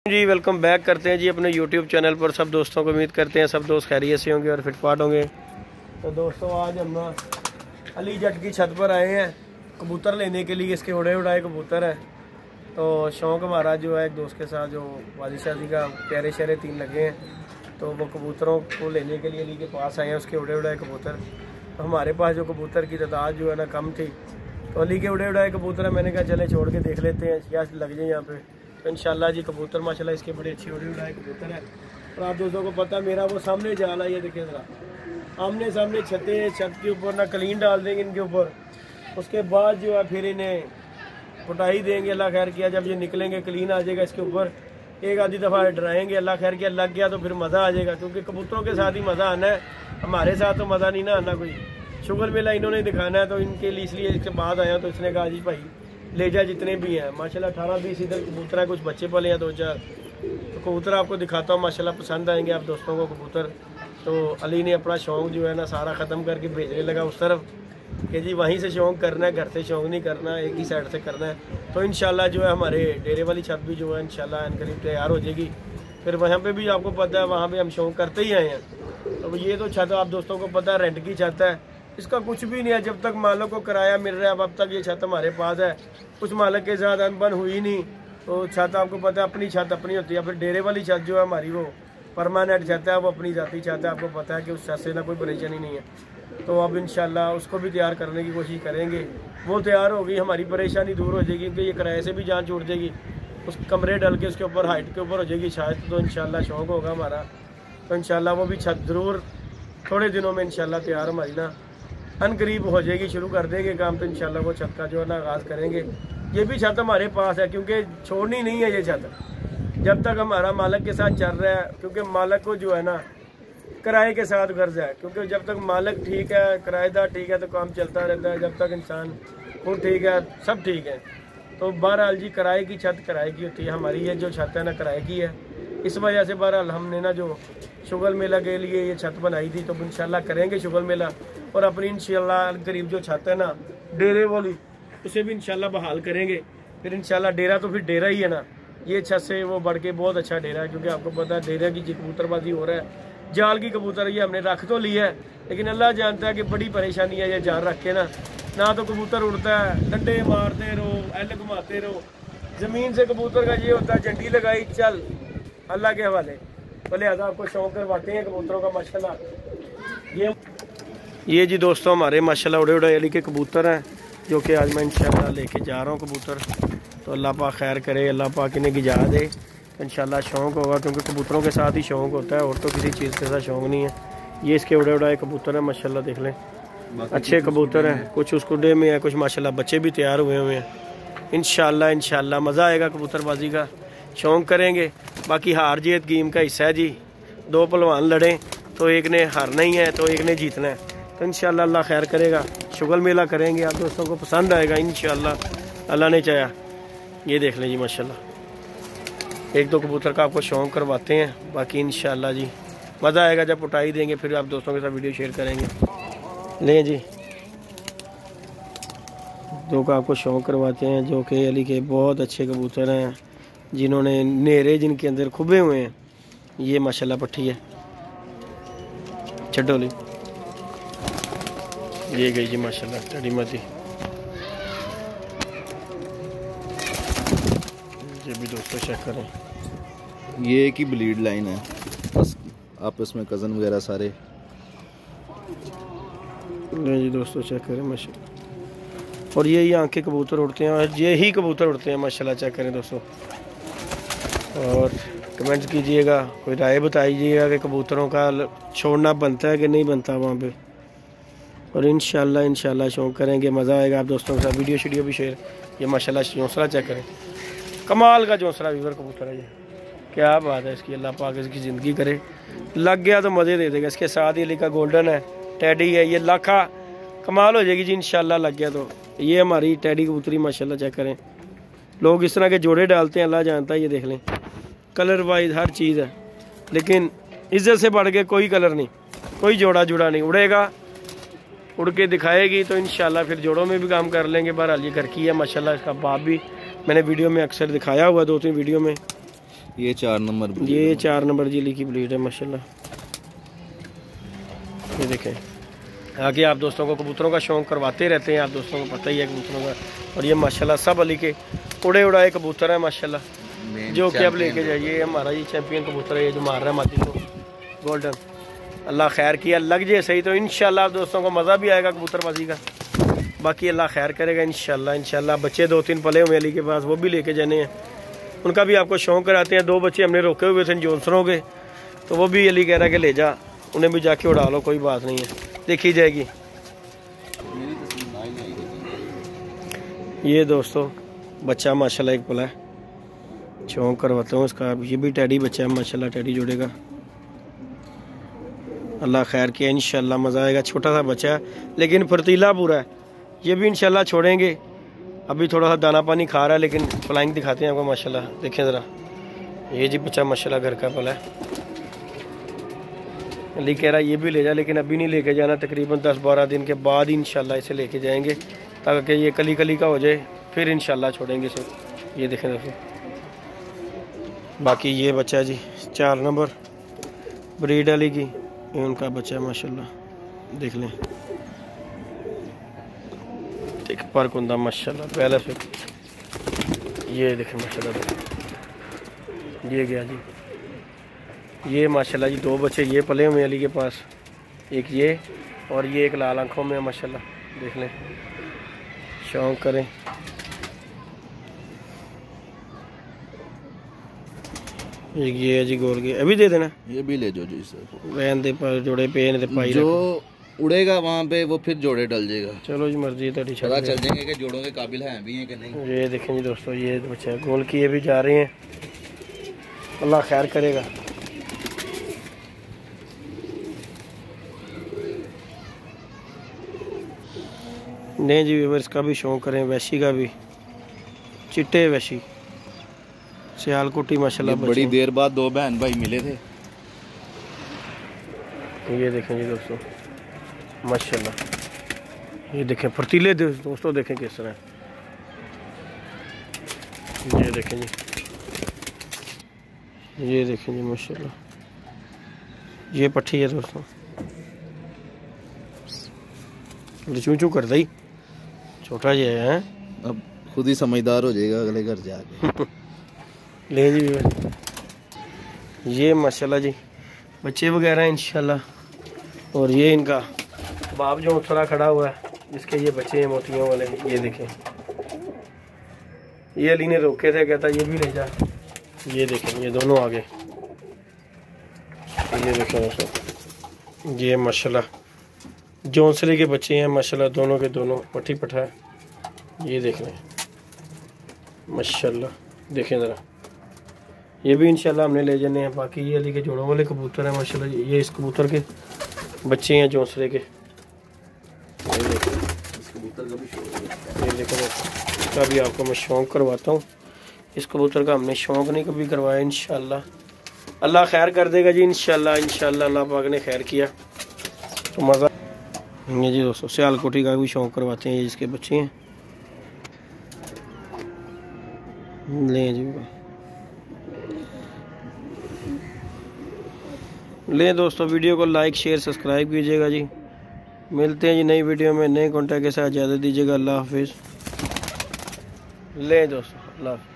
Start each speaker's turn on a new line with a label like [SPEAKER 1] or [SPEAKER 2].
[SPEAKER 1] जी welcome back करते हैं जी अपने YouTube चैनल पर सब दोस्तों को। उम्मीद करते हैं सब दोस्त खैरियत से होंगे और फिटफाट होंगे। तो दोस्तों आज हम अली जट की छत पर आए हैं कबूतर लेने के लिए। इसके उड़े उड़ाए कबूतर है। तो शौक़ हमारा जो है एक दोस्त के साथ जो वाजी शादी का प्यारे शहरे 3 लगे हैं, तो वो कबूतरों को लेने के लिए अली के पास आए हैं। उसके उड़े उड़ाए कबूतर, तो हमारे पास जो कबूतर की तादाद जो है ना कम थी, तो अली के उड़े उड़ाए कबूतर है। मैंने कहा चले छोड़ के देख लेते हैं क्या लग जाए यहाँ पे। तो इंशाल्लाह जी कबूतर माशाल्लाह इसके बड़े अच्छे उड़े उड़ाए कबूतर है। और आप दोस्तों को पता है मेरा वो सामने जाला, ये देखिए ज़रा आमने सामने छतें, छत के ऊपर ना कलीन डाल देंगे इनके ऊपर। उसके बाद जो है फिर इन्हें पुटाई देंगे। अल्लाह खैर किया जब ये निकलेंगे कलीन आ जाएगा इसके ऊपर। एक आधी दफ़ा डराएंगे, अल्लाह खैर किया लग गया तो फिर मज़ा आ जाएगा, क्योंकि कबूतरों के साथ ही मज़ा आना है। हमारे साथ तो मज़ा नहीं ना आना। कोई शुगर मेला इन्होंने दिखाना है, तो इनके लिए इसलिए इसके बाद आया। तो इसने कहा जी भाई ले जा जितने भी हैं। माशाल्लाह 18-20 इधर कबूतर है, कुछ बच्चे पले हैं 2-4। तो कबूतर आपको दिखाता हूँ, माशाल्लाह पसंद आएंगे आप दोस्तों को कबूतर। तो अली ने अपना शौक़ जो है ना सारा ख़त्म करके भेजने लगा उस तरफ कि जी वहीं से शौक़ करना है, घर से शौक़ नहीं करना, एक ही साइड से करना है। तो इंशाल्लाह जो है हमारे डेरे वाली छत भी जो है इंशाल्लाह इनकरीब तैयार हो जाएगी। फिर वहाँ पे भी आपको पता है वहाँ पे हम शौक़ करते ही आए हैं। तो ये तो छत आप दोस्तों को पता है रेंट की छत है, इसका कुछ भी नहीं है। जब तक मालिक को किराया मिल रहा है अब तक ये छत हमारे पास है। कुछ मालिक के साथ अनबन हुई नहीं। तो छत आपको पता है अपनी छत अपनी होती है। फिर डेरे वाली छत जो है हमारी वो परमानेंट छत है, वो अपनी जाती छत है। आपको पता है कि उस छत से ना कोई परेशानी नहीं है। तो अब इंशाल्लाह उसको भी तैयार करने की कोशिश करेंगे। वो तैयार होगी हमारी परेशानी दूर हो जाएगी, क्योंकि ये किराए से भी जान छूट जाएगी। उस कमरे डल के उसके ऊपर हाइट के ऊपर हो जाएगी शायद। तो इंशाल्लाह शौक़ होगा हमारा। तो इंशाल्लाह वो भी छत ज़रूर थोड़े दिनों में इंशाल्लाह तैयार हमारी ना अनकरीब हो जाएगी। शुरू कर देंगे काम, तो इंशाल्लाह वो छत का जो है ना आगाज़ करेंगे। ये भी छत हमारे पास है, क्योंकि छोड़नी नहीं है ये छत जब तक हमारा मालिक के साथ चल रहा है। क्योंकि मालिक को जो है ना किराए के साथ गर्ज है, क्योंकि जब तक मालिक ठीक है, किराएदार ठीक है, तो काम चलता रहता है। जब तक इंसान खुद ठीक है सब ठीक है। तो बहरहाल जी किराए की छत किराए की होती है। हमारी ये जो छत है ना किराए की है। इस वजह से बहरहाल हमने ना जो शुगर मेला के लिए ये छत बनाई थी, तो इंशाल्लाह करेंगे शुगर मेला। और अपनी इंशाल्लाह करीब जो छत है ना डेरे वाली, उसे भी इंशाल्लाह बहाल करेंगे। फिर इंशाल्लाह डेरा तो फिर डेरा ही है ना। ये छत से वो बढ़ के बहुत अच्छा डेरा है, क्योंकि आपको पता है डेरे की कबूतरबाजी हो रहा है। जाल की कबूतर ये हमने रख तो लिया है, लेकिन अल्लाह जानता है कि बड़ी परेशानी है ये जाल रख के ना तो कबूतर उड़ता है, डंडे मारते रहो, एल घुमाते रहो। ज़मीन से कबूतर का ये होता है झंडी लगाई चल अल्लाह के हवाले। तो लिहाजा आपको शौक़ करवाते हैं कबूतरों का माशाल्लाह। ये जी दोस्तों हमारे माशाल्लाह उड़े उड़े अली के कबूतर हैं, जो कि आज मैं इंशाल्लाह लेके जा रहा हूँ कबूतर। तो अल्लाह पाक खैर करे, अल्लाह पाक इन्हें गिजा दे। इंशाल्लाह शौक़ होगा, क्योंकि कबूतरों के साथ ही शौक़ होता है और तो किसी चीज़ के साथ शौक़ नहीं है। ये इसके उड़े उड़ाए कबूतर हैं माशाल्लाह, देख लें अच्छे कबूतर हैं। कुछ उस कुडे में है, कुछ माशाल्लाह बच्चे भी तैयार हुए हैं। इंशाल्लाह मज़ा आएगा कबूतरबाजी का, शौक़ करेंगे। बाकी हार जीत गेम का हिस्सा है जी। 2 पहलवान लड़ें तो एक ने हारना ही है, तो एक ने जीतना है। तो इंशाल्लाह अल्लाह खैर करेगा, शुगर मेला करेंगे, आप दोस्तों को पसंद आएगा इंशाल्लाह अल्लाह ने चाहा। ये देख लें जी माशाल्लाह 1-2 कबूतर का आपको शौक़ करवाते हैं। बाकी इंशाल्लाह जी मज़ा आएगा जब उठाई देंगे, फिर आप दोस्तों के साथ वीडियो शेयर करेंगे। लें जी 2 का आपको शौक़ करवाते हैं, जो कि अली के बहुत अच्छे कबूतर हैं, जिन्होंने नेरे जिनके अंदर खुबे हुए हैं। ये माशाल्लाह पट्टी है छड्डोली, ये गई जी माशाल्लाह टड़ी मती। ये भी दोस्तों चेक करें,
[SPEAKER 2] ये एक ही ब्लीड लाइन है, बस आपस में कज़न वगैरह सारे।
[SPEAKER 1] नहीं जी दोस्तों चेक करें माशाल्लाह। और ये यहाँ के कबूतर उड़ते हैं, और ये ही कबूतर उड़ते हैं माशाल्लाह, चेक करें दोस्तों। और कमेंट कीजिएगा, कोई राय बताइएगा कि कबूतरों का छोड़ना बनता है कि नहीं बनता वहाँ पे। और इंशाल्लाह शौक़ करेंगे, मज़ा आएगा आप दोस्तों के साथ। वीडियो भी शेयर। ये माशाल्लाह चौंसला चेक करें, कमाल का चौंसला वीवर कबूतर है ये, क्या बात है इसकी। अल्लाह पाक इसकी ज़िंदगी करे, लग गया तो मज़े दे देगा। इसके साथ ही अली का गोल्डन है, टैडी है, ये लाखा कमाल हो जाएगी जी इंशाल्लाह लग गया तो। ये हमारी टैडी कबूतरी माशाल्लाह चेक करें। लोग इस तरह के जोड़े डालते हैं, अल्लाह जानता है। ये देख लें कलर वाइज हर चीज़ है, लेकिन इज्जत से बढ़ के कोई कलर नहीं, कोई जोड़ा जुड़ा नहीं। उड़ेगा, उड़ के दिखाएगी, तो इंशाल्लाह फिर जोड़ों में भी काम कर लेंगे। बहरहाल ये घर की है माशाल्लाह। इसका बाप भी मैंने वीडियो में अक्सर दिखाया हुआ, 2-3 वीडियो में।
[SPEAKER 2] ये 4 नंबर ब्रीड
[SPEAKER 1] ये 4 नंबर जिली की ब्रीड है माशाल्लाह। ये देखें, आगे आप दोस्तों को कबूतरों का शौक़ करवाते रहते हैं, आप दोस्तों को पता ही है कबूतरों का। और ये माशाल्लाह सब अली के उड़े उड़ाए कबूतर है माशाल्लाह, जो कि अब लेके जाइए। हमारा ये चैंपियन कबूतर है, ये जो मार रहा है मादी को गोल्डन। अल्लाह खैर किया, लग जाए सही तो इंशाल्लाह आप दोस्तों को मज़ा भी आएगा कबूतरबाजी का। बाकी अल्लाह खैर करेगा इंशाल्लाह। बच्चे 2-3 पले हुए अली के पास, वो भी लेके जाने हैं, उनका भी आपको शौक़ कराते हैं। 2 बच्चे हमने रोके हुए थे जॉनसनों के, तो वो भी अली कह रहा है कि ले जा, उन्हें भी जाके उड़ा लो, कोई बात नहीं है, देखी जाएगी। ये दोस्तों बच्चा माशाल्लाह एक पला है, शौक़ करवाता हूँ इसका। ये भी टैडी बच्चा है माशाल्लाह, टैडी जोड़ेगा। अल्लाह खैर किया, इंशाल्लाह मज़ा आएगा। छोटा सा बच्चा है लेकिन फुर्तीला पूरा है। ये भी इंशाल्लाह छोड़ेंगे, अभी थोड़ा सा दाना पानी खा रहा है, लेकिन फ्लाइंग दिखाते हैं आपको माशाल्लाह। देखें ज़रा, ये जी बच्चा माशाल्लाह घर का पला है। अली कह रहा है ये भी ले जा, लेकिन अभी नहीं लेके जाना, तकरीबन 10-12 दिन के बाद ही इंशाल्लाह इसे लेके जाएंगे, ताकि ये कली कली का हो जाए, फिर इंशाल्लाह छोड़ेंगे इसे। ये देखें दोस्तों, बाकी ये बच्चा जी 4 नंबर ब्रीड अली की, ये उनका बच्चा है माशाल्लाह, देख लें। एक पर कुंदा माशाल्लाह पहले से, ये देखें माशाल्लाह। ये गया जी, ये माशाल्लाह जी 2 बच्चे ये पले हुए अली के पास, एक ये और ये एक लाल आंखों में माशाल्लाह, देख लें, शौक़ करें। ये है जी गोल के, अभी दे देना,
[SPEAKER 2] ये भी ले जो जी सर,
[SPEAKER 1] रहन दे पर जोड़े पे ने पाई
[SPEAKER 2] जो उड़ेगा वहाँ पे वो फिर जोड़े डल जाएगा।
[SPEAKER 1] चलो जी मर्जी है तेरी,
[SPEAKER 2] पता चल जाएंगे कि जोड़ों के काबिल हैं भी हैं कि नहीं।
[SPEAKER 1] ये देखें जी दोस्तों, ये बच्चा गोल की, ये भी जा रहे हैं, अल्लाह खैर करेगा। नहीं जी व्यूअर्स का भी शौक़ करें, वैशी का भी, चिट्टे वैशी सियालकोटी माशाल्लाह।
[SPEAKER 2] बड़ी देर बाद 2 बहन भाई मिले थे।
[SPEAKER 1] ये देखें जी दोस्तों माशाल्लाह, ये देखें फुर्तीले दोस्तों, देखें किस तरह, ये देखें जी, ये देखें जी माशाल्लाह, ये पट्टी है दोस्तों, चू चू करता ही, छोटा जी है,
[SPEAKER 2] अब खुद ही समझदार हो जाएगा अगले घर जाके।
[SPEAKER 1] ले जी ये माशाल्लाह जी बच्चे वगैरह इंशाल्लाह। और ये इनका बाप जो थोड़ा खड़ा हुआ है, जिसके ये बच्चे हैं मोतियों वाले, ये देखें, ये अली ने रोके थे, कहता ये भी ले जा। ये देखें ये दोनों आगे, ये देखें दोस्तों, ये माशाल्लाह जौनसले के बच्चे हैं माशाल्लाह, दोनों के दोनों पट्टी पठा है। ये देख लें माशाल्लाह, देखें ज़रा, ये भी इंशाल्लाह हमने ले जाने हैं। बाकी ये अली के जोड़ों वाले कबूतर हैं माशाल्लाह, ये इस कबूतर के बच्चे हैं जौनसले के। ये देखो इसका भी आपको मैं शौक़ करवाता हूँ, इस कबूतर का हमने शौक़ नहीं कभी करवाया। इंशाल्लाह अल्लाह खैर कर देगा जी, इंशाल्लाह अल्लाह पाक ने खैर किया तो मज़ा। ये जी दोस्तों सियालकोटी का भी शौक़ करवाते हैं, ये जिसके बच्चे हैं, लें जी लें दोस्तों। वीडियो को लाइक शेयर सब्सक्राइब कीजिएगा जी। मिलते हैं जी नई वीडियो में नए कॉन्टैक्ट के साथ, इजाज़त दीजिएगा। अल्लाह हाफिज़। लें दोस्तों, अल्लाह हाफिज़।